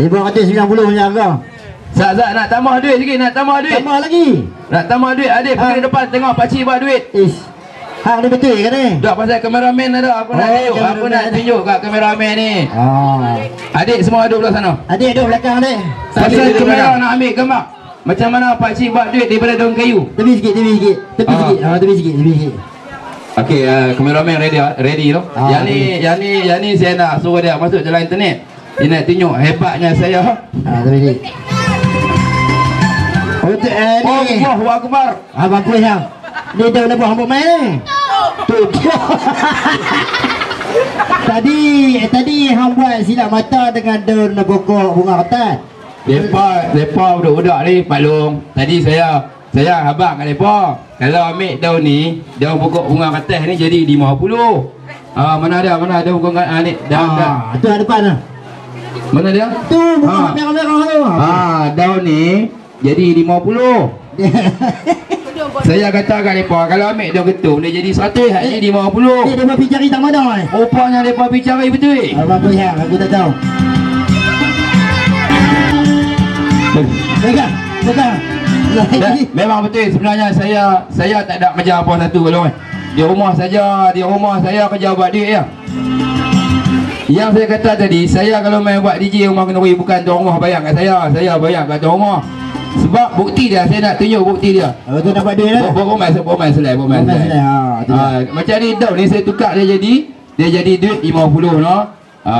590 jaga. Zat nak tambah duit sikit, nak tambah duit. Tambah lagi. Nak tambah duit. Adik pergi depan tengok pakcik buat duit. Hang ni betul ke ni? Tak pasal kameraman ada. Aku nak tunjuk kat kameraman ni. Adik semua duduk belah sana. Adik duduk belakang ni. Pasal kamera nak ambil gambar. Macam mana pakcik buat duit daripada daun kayu. Tepi sikit. Tepi sikit. Okey, kameraman ready tu. Yang ni saya nak suruh dia masuk dalam internet. Dia nak tunjuk hebatnya saya. Tepi sikit. Ni. Allahu Akbar. Bagus hang. Ni dah lepas hambuk main ni. Tu. Tadi hang buat silap mata dengan daun pokok bunga kertas. Depa budak-budak ni maklum. Tadi saya habaq kat depa. Kalau ambil daun ni, daun pokok bunga kertas ni jadi 50. Mana ada pokok ni? Tu ada depan tu. Mana dia? Tu pokok merah-merah tu. Daun ni jadi 50. Saya kata kat mereka, kalau ambil daun ketum dia jadi 100, hanya 50. Ni mereka pergi cari tak mana ni? Rupanya mereka pergi cari betul. Bagus hang, aku tak tahu. Pegang. Memang betul, sebenarnya saya tak ada kerja apa satu kalau di rumah saya kerja buat duit ya. Yang saya kata tadi, saya kalau main buat DJ rumah kenduri bukan tuan rumah bayar kat saya bayar kat tuan rumah. Sebab bukti dia, saya nak tunjuk bukti dia. Tu dapat duit lah. Boman selai. Macam ni daun ni saya tukar dia jadi duit 50 no.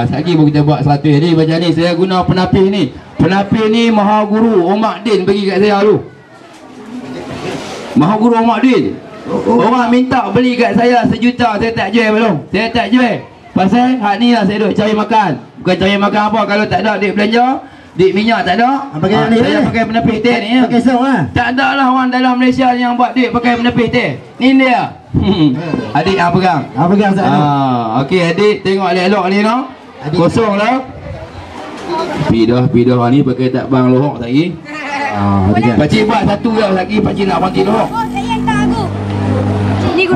Sekali pun kita buat 100 ni. Macam ni saya guna penapis ni. Penapis ni Maha Guru Omar Din bagi kat saya tu. Maha Guru Omar Din. Orang minta beli kat saya 1 juta, saya tak jual belum. Saya tak jual. Pasal hak ni lah saya duk cari makan. Bukan cari makan apa, kalau tak ada duit belanja, duit minyak tak ada. Saya pakai penepis teh ni. Pakai sok lah. Tak ada lah orang dalam Malaysia yang buat duit pakai penepis teh. Ni dia. Adik pegang. Pegang sat tu. Okey adik tengok elok-elok ni no. Kosong lah. Pidah ni pakai tak bang lohok lagi. Pakcik buat satu dah lagi, pakcik nak banting lohok.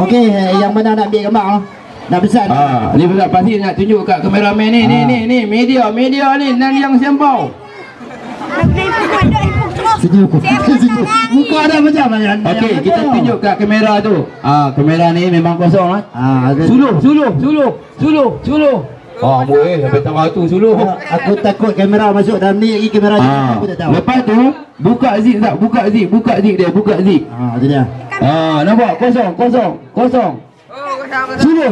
Okey, yang mana nak ambil gambar lah. Dah besar. Ni besar pasti nak tunjuk kat kameraman ni. Ni media ni nan yang sembau. Sejuk. Muka ada macam mana? Okey, kita tunjuk kat kamera tu. Kamera ni memang kosong lah. Suluh. Boleh sampai tengah tu suluh. Aku takut kamera masuk dalam ni lagi kamera ni aku tak tahu. Lepas tu buka zip tak? Buka zip dia. Tu dia. Nampak kosong. Suluh.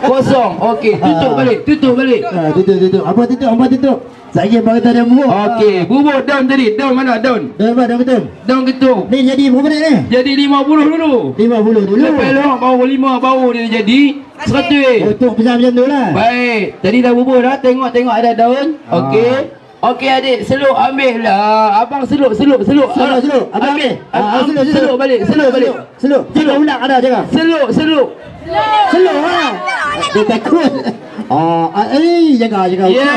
Kosong. Okey, tutup balik. Tutup. Apa tutup? Saya bagi tadi bubur. Okey, bubur daun tadi. Daun mana daun? Daun ketum. Daun ketum. Ni jadi berapa ni? Jadi 50 dulu. 50 dulu. Lepas lewat baru 5 baru dia jadi 100. Untuk besar macam tu lah. Baik. Tadi dah bubur dah. Tengok ada daun. Okey adik, seluk ambil lah. Abang seluk. Seluk. Abang ambil. Seluk balik. Seluk. Seluk ulang ada jangan. Seluk. Seluk lah. Dia takut. Jaga. Ya.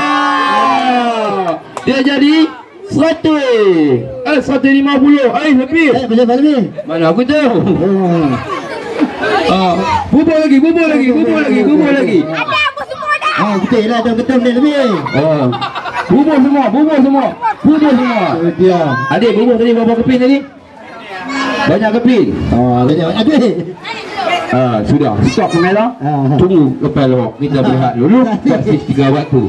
Dia jadi 100. 150. Lebih. Berapa lebih? Mana aku tahu. Bubur lagi. Ada apa semua dah? Betul lah daun ketum ni lebih. Bubur semua. Dia. Adik bubur tadi berapa keping tadi? Banyak keping. Banyak duit. Sudah. Stop kamera. Tunggu lepas lewat. Kita berehat dulu. Buat 3 waktu.